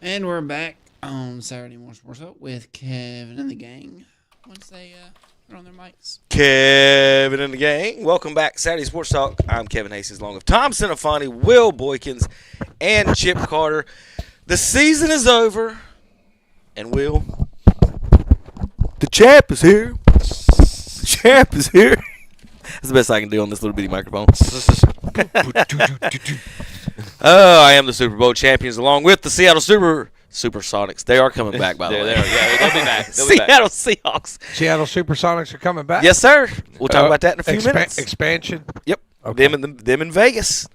And we're back on Saturday Morning Sports Talk with Kevin and the gang. Once they put on their mics. Kevin and the gang. Welcome back, Saturday Sports Talk. I'm Kevin Hastings, along with Tom Sinofani, Will Boykins, and Chip Carter. The season is over, and Will, the champ is here. The champ is here. That's the best I can do on this little bitty microphone. I am the Super Bowl champions, along with the Seattle Supersonics. They are coming back, by the way. Yeah, they'll be back. Seattle Seahawks. Seattle Supersonics are coming back. Yes, sir. We'll talk about that in a few minutes. Expansion. Yep. Okay. Them in Vegas.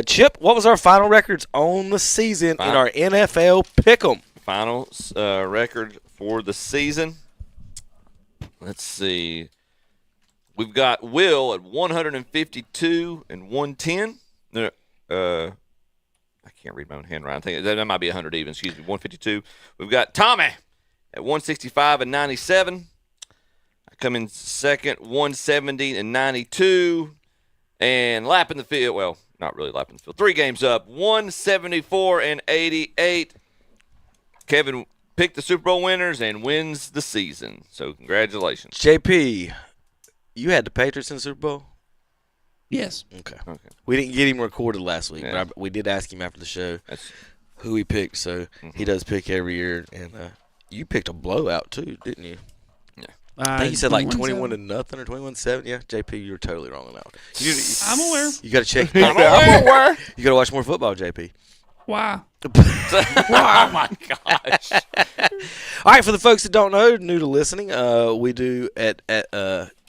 Chip, what was our final records on the season in our NFL Pick'em? Final record for the season. Let's see. We've got Will at 152 and 110. I can't read my own handwriting. I think that might be 100 even. Excuse me, 152. We've got Tommy at 165 and 97. I come in second, 170 and 92. And lapping the field, well, not really lapping the field. 3 games up, 174 and 88. Kevin picked the Super Bowl winners and wins the season. So congratulations. JP, you had the Patriots in the Super Bowl? Yes. Okay. We didn't get him recorded last week, but we did ask him after the show who he picked. So he does pick every year. And you picked a blowout, too, didn't you? Yeah. I think you said like 21 to nothing or 21-7. Yeah, JP, you were totally wrong on that one. I'm aware. You got to check. I'm aware. You got to watch more football, JP. Wow. Oh, my gosh. All right, for the folks that don't know, new to listening, we do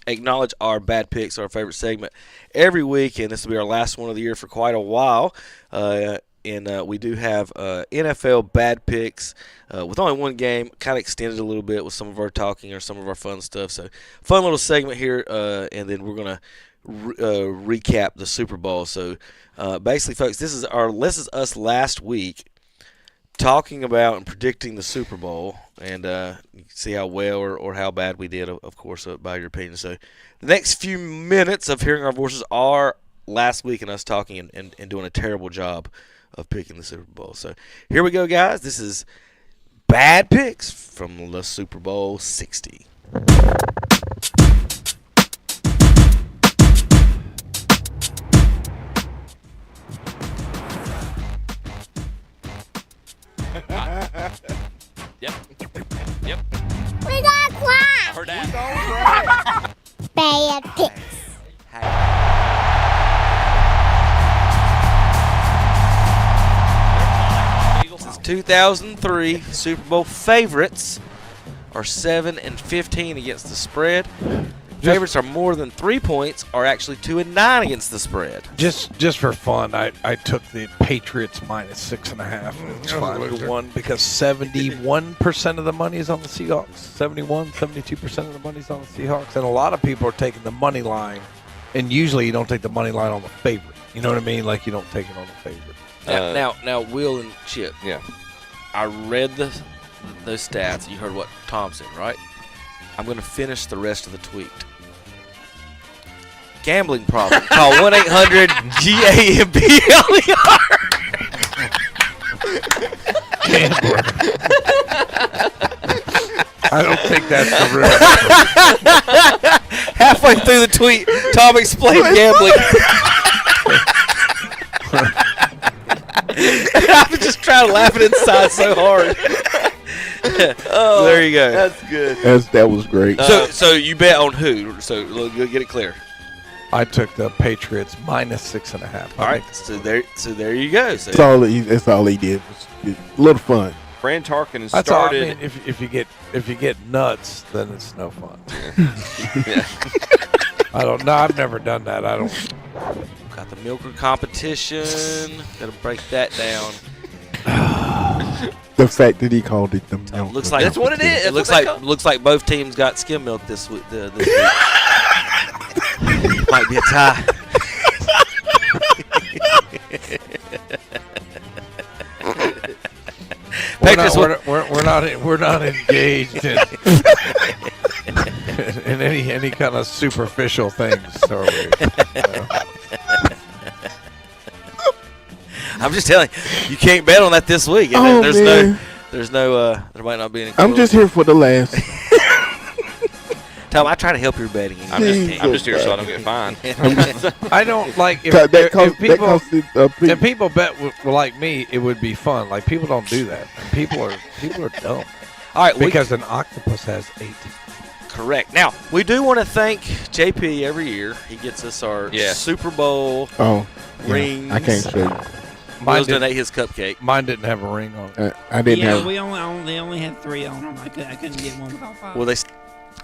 acknowledge our bad picks, our favorite segment, every week, and this will be our last one of the year for quite a while. And we do have NFL bad picks with only one game, kind of extended a little bit with some of our talking or some of our fun stuff. So, fun little segment here, and then we're going to recap the Super Bowl. So, basically, folks, this is us last week talking about and predicting the Super Bowl, and you can see how well or how bad we did, of course, by your opinion. So the next few minutes of hearing our voices are last week and us talking and doing a terrible job of picking the Super Bowl. So here we go, guys. This is Bad Picks from the Super Bowl 60. Yep. We got class. I heard that. Bad picks. Since 2003, Super Bowl favorites are 7-15 against the spread. Favorites are more than 3 points, are actually 2-9 against the spread. Just for fun, I took the Patriots minus 6.5. It's 5-1 because 71% of the money is on the Seahawks. 72% of the money is on the Seahawks, and a lot of people are taking the money line. And usually, you don't take the money line on the favorite. You know what I mean? Like you don't take it on the favorite. Now, Will and Chip. Yeah. I read those stats. You heard what Tom said, right? I'm going to finish the rest of the tweet. Gambling problem. Call 1-800-GAMBLER. Gambler. I don't think that's the real. Halfway through the tweet, Tom explained gambling. I was just trying to laugh it inside so hard. Oh, there you go. That's good. That was great. So you bet on who? So get it clear. I took the Patriots minus 6.5. All right. So there you go. So That's all he did. Was a little fun. Fran Tarkin That's all. I started. mean, if you get nuts, then it's no fun. Yeah. I don't know. I've never done that. I don't. got the milker competition. Got to break that down. The fact that he called it the milk. Looks like That's what it is. It looks like both teams got skim milk this week. Might be a tie. We're not engaged in in any kind of superficial things, are we? I'm just telling you can't bet on that this week. Oh, There's man. there might not be any. I'm just here for the last. Tom, I try to help your betting. I'm just here so I don't get fined. I don't like if, that if costs, people that costs if people bet like me, it would be fun. Like people don't do that. People are dumb. All right, Because an octopus has 8. correct. Now we do want to thank JP every year. He gets us our Super Bowl rings. I can't show you. Will's donate his cupcake. Mine didn't have a ring on it. I didn't have. they only had 3 on them. I couldn't get one without 5. Well,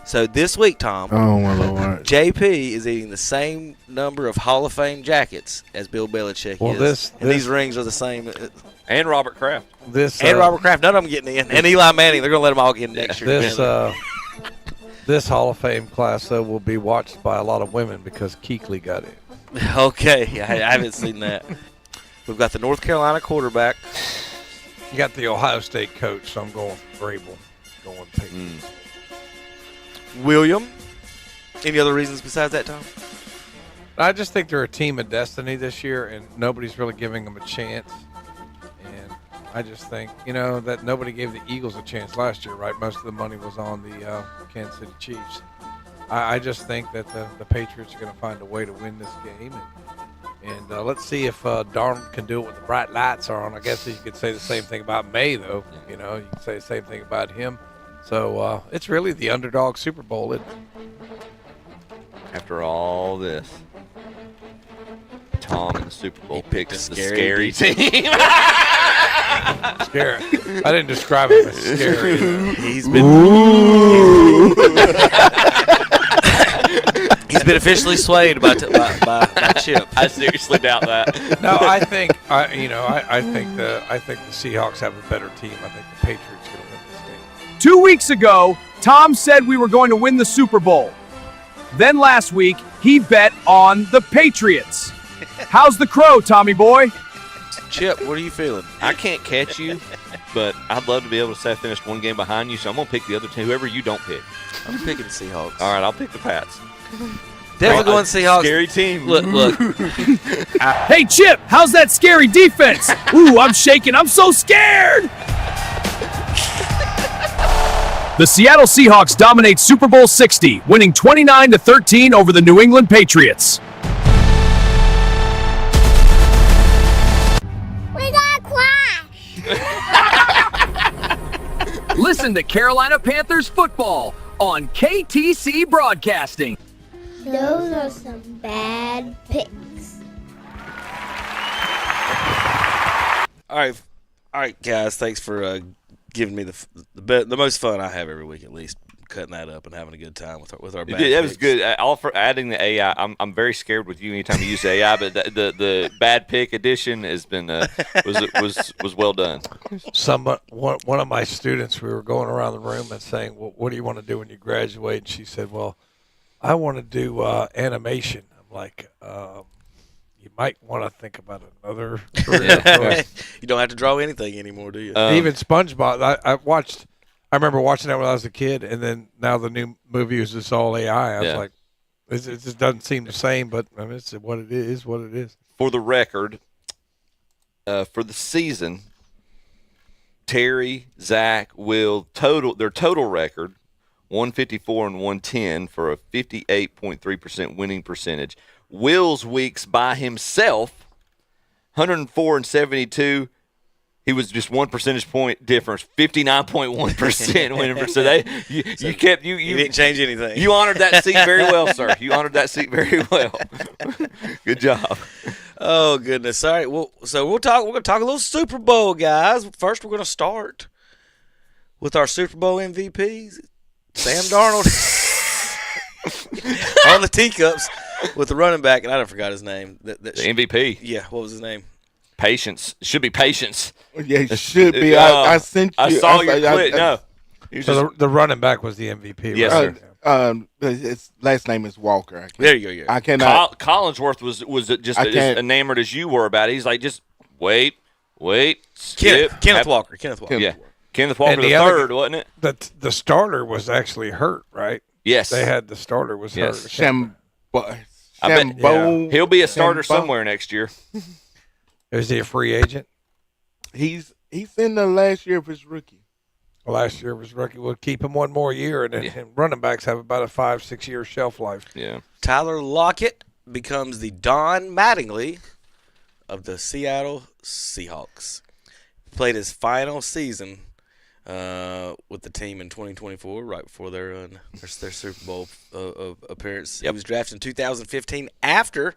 so this week, Tom. Oh my Lord. JP is eating the same number of Hall of Fame jackets as Bill Belichick is. And these rings are the same. And Robert Kraft. Robert Kraft. None of them getting in. And Eli Manning. They're going to let them all get in next year. This Hall of Fame class, though, will be watched by a lot of women because Kuechly got it. Okay. I haven't seen that. We've got the North Carolina quarterback. You got the Ohio State coach, so I'm going with Vrabel. Going Patriots. William. Any other reasons besides that, Tom? I just think they're a team of destiny this year, and nobody's really giving them a chance. And I just think, that nobody gave the Eagles a chance last year, right? Most of the money was on the Kansas City Chiefs. I just think that the Patriots are going to find a way to win this game. And let's see if Darnold can do it with the bright lights on. I guess you could say the same thing about May, though. You can say the same thing about him. So it's really the underdog Super Bowl, isn't it? After all this, Tom in the Super Bowl picks the scary team. Scary. I didn't describe him as scary. He's been officially swayed by Chip. I seriously doubt that. No, I think I think the Seahawks have a better team. I think the Patriots are going to win this game. 2 weeks ago, Tom said we were going to win the Super Bowl. Then last week, he bet on the Patriots. How's the crow, Tommy boy? Chip, what are you feeling? I can't catch you, but I'd love to be able to say I finished one game behind you, so I'm going to pick the other team, whoever you don't pick. I'm picking the Seahawks. All right, I'll pick the Pats. Definitely going Seahawks. Scary team. Look. Hey, Chip, how's that scary defense? Ooh, I'm shaking. I'm so scared. The Seattle Seahawks dominate Super Bowl 60, winning 29-13 over the New England Patriots. We got quiet. Listen to Carolina Panthers football on KTC Broadcasting. Those are some bad picks. All right, guys. Thanks for giving me the most fun I have every week, at least cutting that up and having a good time with our. That was good. All for adding the AI. I'm very scared with you anytime you use AI, but the bad pick edition has been was well done. One of my students, we were going around the room and saying, "Well, what do you want to do when you graduate?" And she said, "Well, I want to do animation." I'm like, you might want to think about another career choice. You don't have to draw anything anymore, do you? Even SpongeBob, I remember watching that when I was a kid, and then now the new movie is just all AI. I was like, it just doesn't seem the same, but I mean, it's what it is. What it is. For the record, for the season, Terry, Zach, Will, their total record, 154 and 110 for a 58.3% winning percentage. Will's weeks by himself, 104 and 72. He was just 1 percentage point difference, 59.1% winning percentage. You didn't change anything. You honored that seat very well, sir. You honored that seat very well. Good job. Oh goodness! All right, we're going to talk a little Super Bowl, guys. First, we're going to start with our Super Bowl MVPs. Sam Darnold on the teacups with the running back, and I forgot his name. The MVP. Yeah, what was his name? Patience. It should be Patience. Yeah, it should be. I sent you. I saw your tweet. No. So the running back was the MVP. Yes, right? sir. His last name is Walker. There you go. Yeah. I cannot. Collinsworth was just as enamored as you were about it. He's like, just wait, skip. Kenneth Walker. Yeah. Kenneth Walker the third, wasn't it? The starter was actually hurt, right? Yes. They had the starter was hurt. He'll be a starter somewhere next year. Is he a free agent? He's in the last year of his rookie. Last year was rookie. We'll keep him one more year, and then and running backs have about a 5-6 year shelf life. Yeah. Tyler Lockett becomes the Don Mattingly of the Seattle Seahawks. Played his final season with the team in 2024, right before their Super Bowl appearance. He was drafted in 2015 after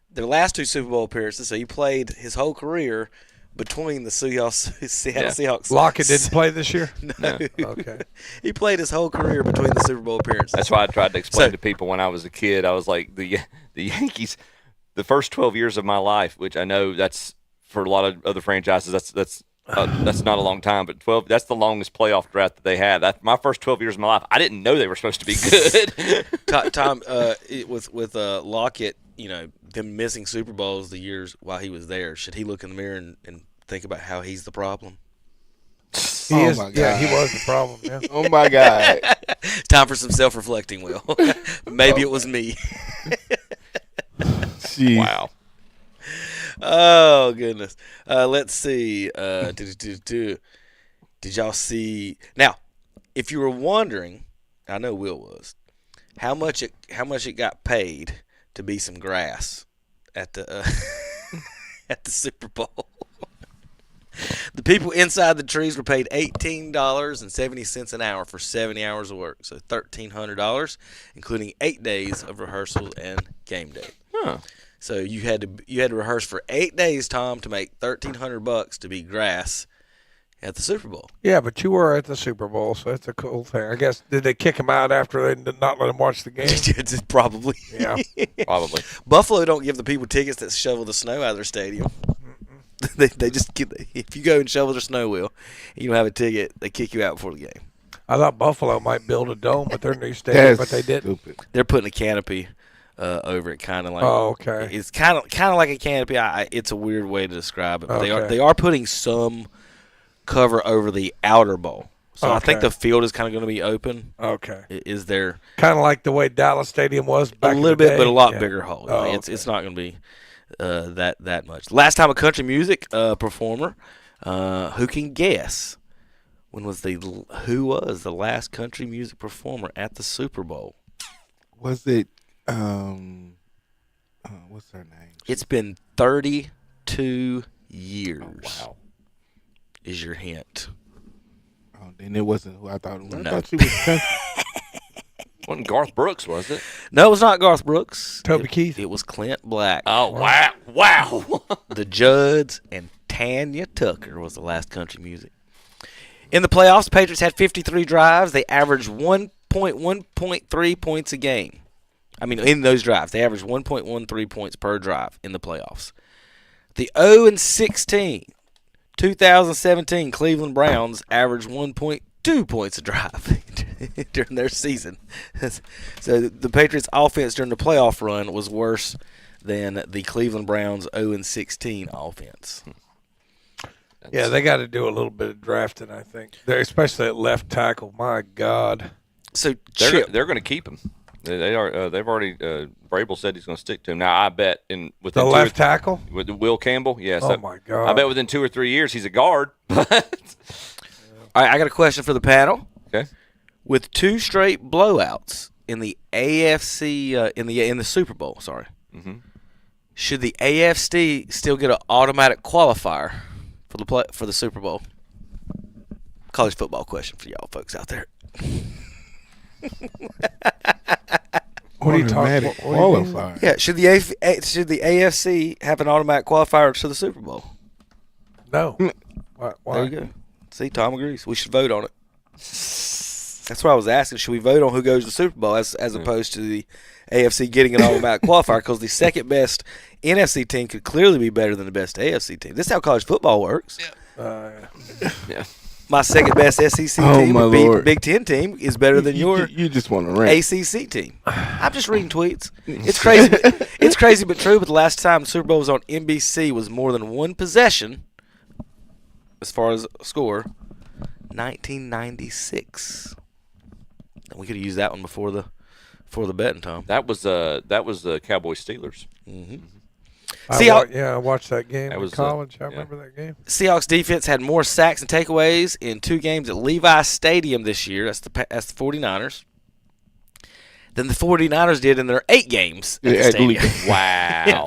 their last two Super Bowl appearances, so he played his whole career between the Seattle Seahawks. Lockett didn't play this year? No. Okay. He played his whole career between the Super Bowl appearances. That's why I tried to explain to people when I was a kid. I was like, the Yankees, the first 12 years of my life, which I know that's for a lot of other franchises, that's not a long time, but 12, that's the longest playoff draft that they had. My first 12 years of my life, I didn't know they were supposed to be good. Tom, with Lockett, them missing Super Bowls the years while he was there, should he look in the mirror and think about how he's the problem? My God. Yeah, he was the problem. Yeah. Oh my God! Time for some self-reflecting, Will. Maybe it was me. Jeez. Wow. Oh goodness. Let's see. Did y'all see? Now, if you were wondering, I know Will was. How much it got paid to be some grass at the at the Super Bowl? The people inside the trees were paid $18.70 an hour for 70 hours of work, so $1,300, including 8 days of rehearsals and game day. Huh. So you had to rehearse for 8 days, Tom, to make $1,300 to be grass at the Super Bowl. Yeah, but you were at the Super Bowl, so that's a cool thing. I guess, did they kick him out after they did not let him watch the game? Probably. Yeah. Probably. Buffalo don't give the people tickets that shovel the snow out of their stadium. They just if you go and shovel their snow wheel and you don't have a ticket, they kick you out before the game. I thought Buffalo might build a dome with their new stadium, but they didn't. Stupid. They're putting a canopy over it, kind of like. Oh, okay. It's kind of like a canopy. It's a weird way to describe it, but Okay. they are putting some cover over the outer bowl. So I think Okay. the field is kind of going to be open. Okay. Is there Kind of like the way Dallas Stadium was back a in little the bit, day. but a lot Yeah. bigger hole. Oh, It's not going to be that much. Last time a country music performer, who can guess who was the last country music performer at the Super Bowl? Was it what's her name? It's been 32 years. Oh, wow. Is your hint? Oh, then it wasn't who I thought it was. No. I thought she was country. Wasn't Garth Brooks, was it? No, it was not Garth Brooks. Toby Keith. It was Clint Black. Oh, wow. Wow. The Judds and Tanya Tucker was the last country music. In the playoffs, the Patriots had 53 drives. They averaged 1.3 points a game. I mean, in those drives, they averaged 1.13 points per drive in the playoffs. The 0-16 2017 Cleveland Browns averaged 1.2 points a drive during their season. So the Patriots' offense during the playoff run was worse than the Cleveland Browns' 0-16 offense. Yeah, they got to do a little bit of drafting, I think. Especially at left tackle. My God. So They're going to keep him. They are. They've already. Vrabel said he's going to stick to him. Now I bet within The left tackle? with Will Campbell. Yes. Oh, my God. I bet within 2 or 3 years he's a guard. All right, I got a question for the panel. Okay. With 2 straight blowouts in the AFC in the Super Bowl, should the AFC still get an automatic qualifier for the Super Bowl? College football question for y'all folks out there. What are you talking Automatic about? What do you mean? qualifier. Yeah, should the AFC have an automatic qualifier to the Super Bowl? No. Why? There you go. See, Tom agrees. We should vote on it. That's what I was asking. Should we vote on who goes to the Super Bowl as opposed to the AFC getting an automatic qualifier? Because the second best NFC team could clearly be better than the best AFC team. This is how college football works. Yeah. My second best SEC Oh, team my would be the Lord. Big Ten team is better than your You just want to rant. ACC team. I'm just reading tweets. It's crazy. It's crazy but true. But the last time the Super Bowl was on NBC was more than one possession, as far as score, 1996. And we could have used that one before the betting, Tom. That was the Cowboys Steelers. I watched that game That in was, college. I yeah. remember that game. Seahawks defense had more sacks and takeaways in 2 games at Levi Stadium this year. That's the 49ers. Than the 49ers did in their 8 games at the stadium. Wow.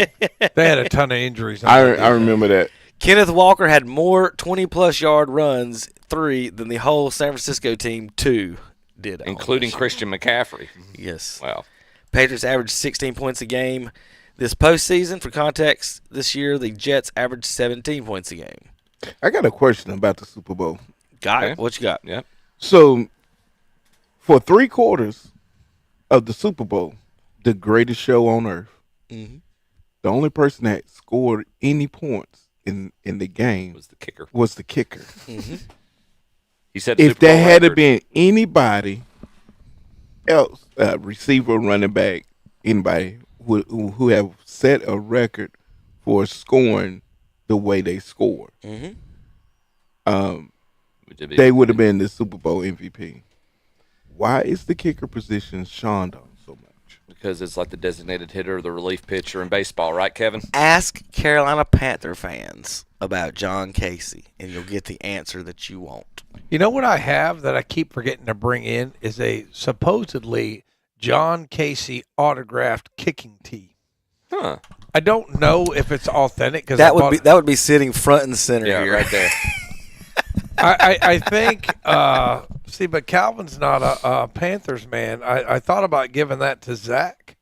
They had a ton of injuries. I remember that. Kenneth Walker had more 20-plus yard runs, 3, than the whole San Francisco team, 2, did. Including Christian McCaffrey. Yes. Wow. Patriots averaged 16 points a game this postseason. For context, this year the Jets averaged 17 points a game. I got a question about the Super Bowl. Got Okay. it. What you got? Yeah. So, for 3/4 of the Super Bowl, the greatest show on earth, Mm-hmm. the only person that scored any points in the game Was the kicker. was the kicker. Mm-hmm. He said If Super Bowl there had record. been anybody else, receiver, running back, anybody who have set a record for scoring the way they scored, Mm-hmm. they would have been the Super Bowl MVP. Why is the kicker position shunned on so much? Because it's like the designated hitter or the relief pitcher in baseball, right, Kevin? Ask Carolina Panther fans about John Casey, and you'll get the answer that you want. You know what I have that I keep forgetting to bring in is a supposedly John Casey autographed kicking tee. Huh. I don't know if it's authentic because That would be sitting front and center Yeah, here. right there. I think see, but Calvin's not a Panthers man. I thought about giving that to Zach,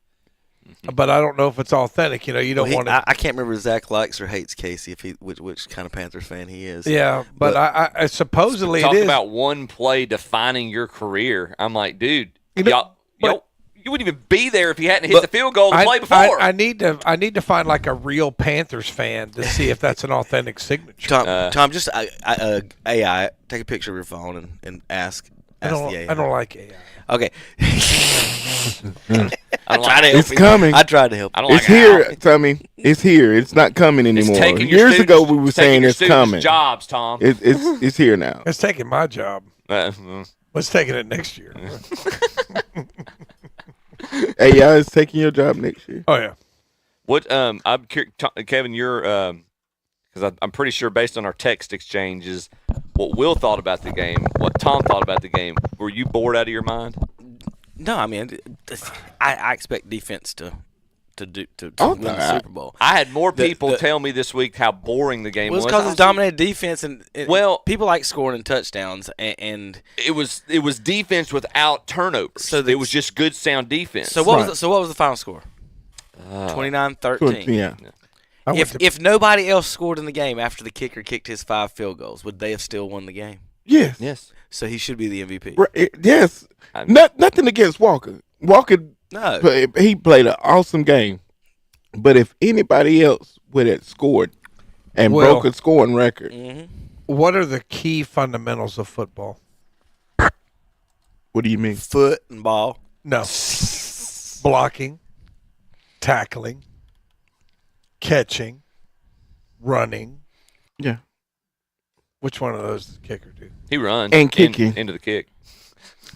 but I don't know if it's authentic. You know, you don't want to. I can't remember if Zach likes or hates Casey, if which kind of Panthers fan he is. Yeah, but I supposedly Talk it is. about one play defining your career. I'm like, dude, You know, you wouldn't even be there if you hadn't hit the field goal the play before. I need to find like a real Panthers fan to see if that's an authentic signature. Tom, just AI, take a picture of your phone and ask the AI. I don't like AI. Okay. I tried to help It's him. coming. I tried to help. I don't It's like here, how. Tommy. It's here. It's not coming It's anymore. taking your Years ago, students- we were taking saying your it's students' coming. Jobs, Tom. It's here now. It's taking my job. Let's take it in next year. AI is taking your job next year. Oh yeah. What? I'm curious, Kevin. You're because I'm pretty sure based on our text exchanges, what Will thought about the game, what Tom thought about the game. Were you bored out of your mind? No, I mean, I expect defense to win the Super Bowl. I had more people the- tell me this week how boring the game Well, it's was. because it's dominated defense, and Well- people like scoring touchdowns, and It was defense without turnovers. So It was just good, sound defense. so what was the final score? 29-13. Yeah. If nobody else scored in the game after the kicker kicked his 5 field goals, would they have still won the game? Yes. Yes. So he should be the MVP. Right, yes. I'm- Nothing against Walker. Walker, No. he played an awesome game. But if anybody else would have scored and Well- broke a scoring record, Mm-hmm. What are the key fundamentals of football? what do you mean? Foot and ball. No. Blocking, tackling, catching, running. Yeah. Which one of those does the kicker do? He runs And kicking. into the kick.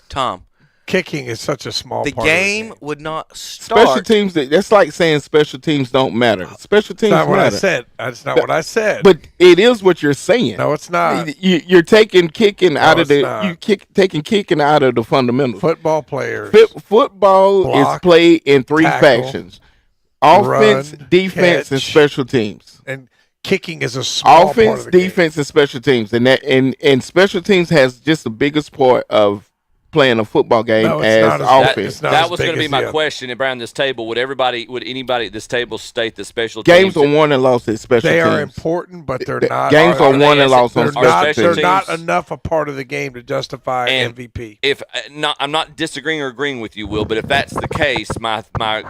Tom, Kicking is such a small the part game of would not Special start. teams, that's like saying special teams don't matter. Special teams That's not what I matter. said. That's not what I said. But it is what you're saying. no, it's not. You're taking kicking out of it's not. taking kicking out of the fundamentals. Football players. Football Block, is played in 3 tackle, factions: offense, run, defense, and catch. special teams. And kicking is a small part Offense, of the game. defense, and special teams, and special teams has just the biggest part of playing a football game No, it's as not as- offense. it's not That as was going big to be as my the other. question around this table. Would anybody at this table state the special Games teams? are won and lost at special They teams. are important, but they're The not. games are they won and as- lost on They're Are special not. special They're teams. not teams- enough a part of the game to justify And MVP. If I'm not disagreeing or agreeing with you, Will, but if that's the case, my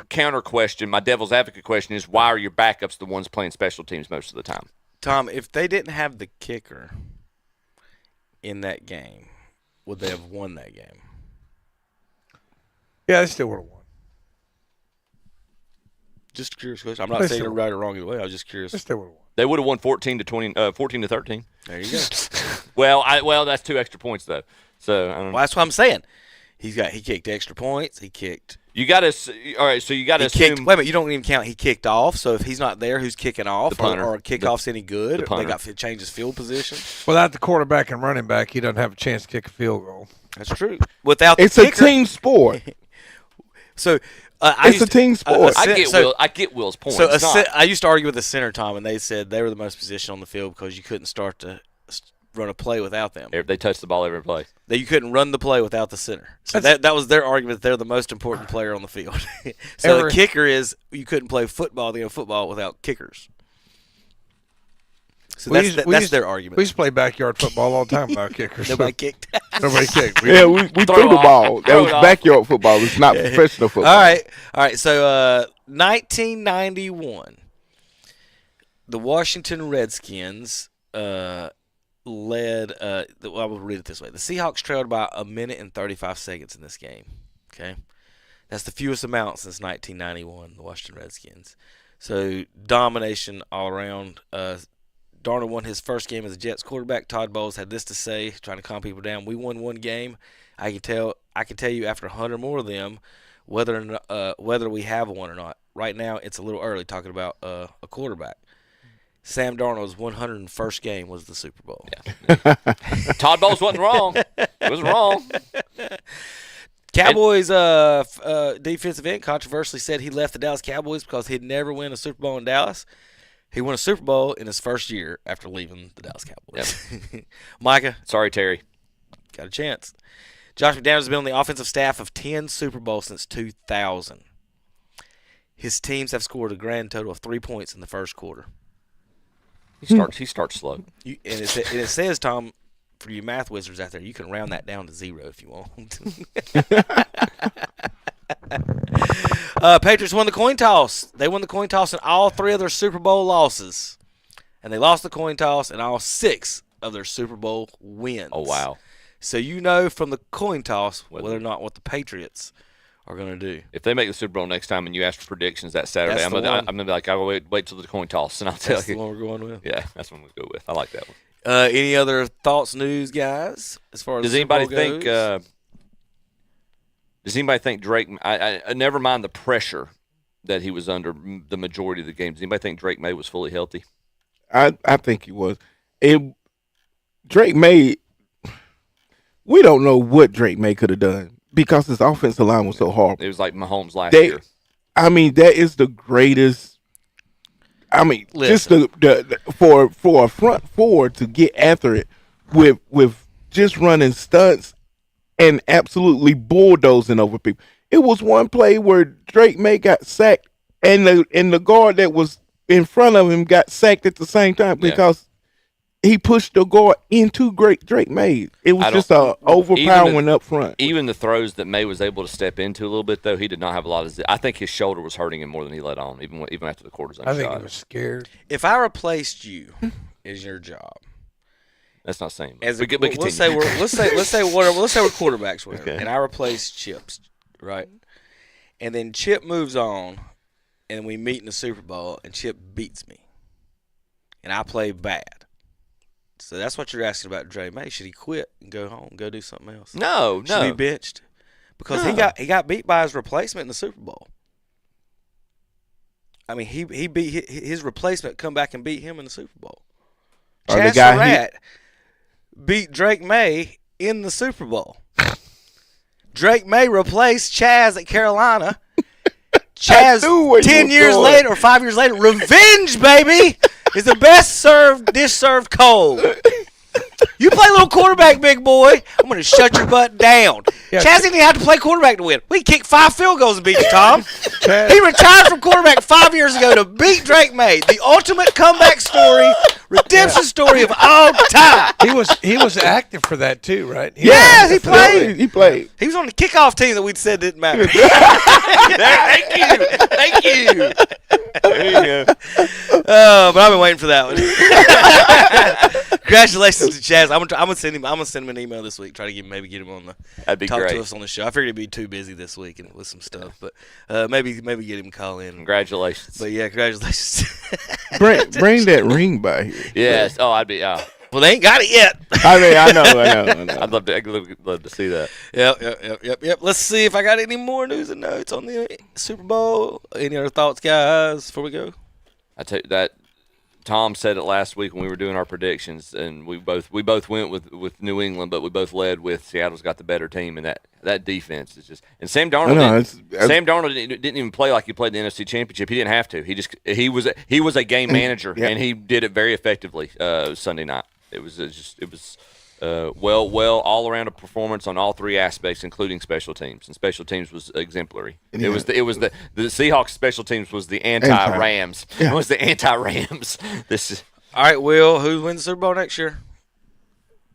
counter question, my devil's advocate question is, why are your backups the ones playing special teams most of the time? Tom, if they didn't have the kicker in that game, would they have won that game? Yeah, they still would have won. Just a curious question. I'm not They saying still- you're right or wrong either way. I was just They curious. still would have won. They would have won 14 to 13. There you go. Well, that's 2 extra points though. So I don't know. Well, that's what I'm saying. He kicked extra points. He kicked You got to. All right, so you got to assume. Wait a minute, you don't even count. He kicked off, so if he's not there, who's kicking off? The punter. Or kickoff's any good? The punter. They got to change his field position. Without the quarterback and running back, he doesn't have a chance to kick a field goal. That's true. Without It's the a kicker, team sport. So It's a team sport. I get Will's point. So It's not. I used to argue with the center, Tom, and they said they were the most position on the field because you couldn't start to run a play without them. They touch the ball every play. That you couldn't run the play without the center. So that was their argument. They're the most important player on the field. So the kicker is you couldn't play football, football without kickers. So that's their argument. We used to play backyard football all the time without kickers. Nobody kicked. Nobody kicked. Yeah, we threw the ball. That was backyard football. It's not professional football. All right. So 1991, the Washington Redskins led. I will read it this way: the Seahawks trailed by a minute and 35 seconds in this game. Okay, that's the fewest amount since 1991. The Washington Redskins. So domination all around. Darnold won his first game as a Jets quarterback. Todd Bowles had this to say, trying to calm people down. We won one game. I can tell you after 100 more of them whether we have one or not. Right now, it's a little early talking about a quarterback. Sam Darnold's 101st game was the Super Bowl. Yeah. Todd Bowles wasn't wrong. It was wrong. Cowboys defensive end controversially said he left the Dallas Cowboys because he'd never win a Super Bowl in Dallas. He won a Super Bowl in his first year after leaving the Dallas Cowboys. Yep. Micah. Sorry, Terry. Got a chance. Josh McDaniels has been on the offensive staff of 10 Super Bowls since 2000. His teams have scored a grand total of 3 points in the first quarter. He starts slow. And it says, Tom, for you math wizards out there, you can round that down to 0 if you want. Patriots won the coin toss. They won the coin toss in all 3 of their Super Bowl losses. And they lost the coin toss in all 6 of their Super Bowl wins. Oh, wow. So you know from the coin toss whether or not what the Patriots are going to do. If they make the Super Bowl next time and you ask for predictions that Saturday, I'm gonna be like, I'll wait till the coin toss, and I'll tell you. That's the one we're going with? Yeah, that's what I'm going to go with. I like that one. Any other thoughts, news, guys, as far as Does the Super anybody Bowl think goes? Does anybody think Drake – I never mind the pressure that he was under the majority of the games. Does anybody think Drake May was fully healthy? I think he was. Drake May – we don't know what Drake May could have done because his offensive line was so horrible. It was like Mahomes last year. I mean, that is the greatest – I mean, Listen. just for a front four to get after it with just running stunts and absolutely bulldozing over people. It was one play where Drake May got sacked and the guard that was in front of him got sacked at the same time because he pushed the guard into Drake May. It was just overpowering up front. Even the throws that May was able to step into a little bit, though, he did not have a lot of I think his shoulder was hurting him more than he let on, even after the quarter's I think he was scared. If I replaced you as your job, that's not saying much. let's say we're quarterbacks, whatever, and I replace Chip's, right? And then Chip moves on, and we meet in the Super Bowl, and Chip beats me, and I play bad. So that's what you're asking about Dre May. Should he quit and go home, go do something else? No. Should he be benched? Because he got beat by his replacement in the Super Bowl. I mean, he beat his replacement, come back and beat him in the Super Bowl. Chaz Surratt beat Drake May in the Super Bowl. Drake May replaced Chaz at Carolina. Chaz 10 years later or 5 years later, revenge, baby, is the best dish served cold. You play a little quarterback, big boy, I'm going to shut your butt down. Yeah, Chaz didn't even have to play quarterback to win. We kicked 5 field goals and beat you, Tom. He retired from quarterback 5 years ago to beat Drake May. The ultimate comeback story, redemption story of all time. He was active for that too, right? He played. He played. He was on the kickoff team that we'd said didn't matter. Thank you. There you go. But I've been waiting for that one. Congratulations to Chaz. I'm gonna send him an email this week. Try to get him on the talk to us on the show. I figured he'd be too busy this week and with some stuff, but maybe get him to call in. Congratulations. But yeah, congratulations. Bring that ring by here. Yes. Oh, I'd be. Well, they ain't got it yet. I mean, I know. I'd love to see that. Yep. Let's see if I got any more news and notes on the Super Bowl. Any other thoughts, guys, before we go? I tell you that Tom said it last week when we were doing our predictions, and we both went with New England, but we both led with Seattle's got the better team, and that defense is just. And Sam Darnold, Sam Darnold didn't even play like he played the NFC Championship. He didn't have to. He was a game manager, and he did it very effectively Sunday night. It was well all around a performance on all three aspects, including special teams, and special teams was exemplary. Yeah. It was the Seahawks special teams was the anti-Rams. Yeah. It was the anti-Rams. This is all right. Will, who wins the Super Bowl next year?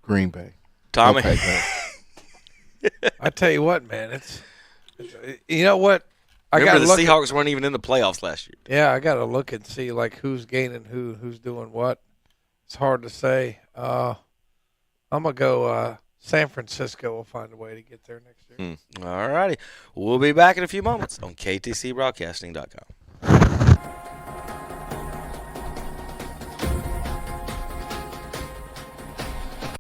Green Bay. Tommy. Okay, I tell you what, man, it's you know what. Remember the Seahawks weren't even in the playoffs last year. Yeah, I got to look and see like who's gaining who's doing what. It's hard to say. I'm going to go San Francisco will find a way to get there next year. All righty. We'll be back in a few moments on KTCBroadcasting.com.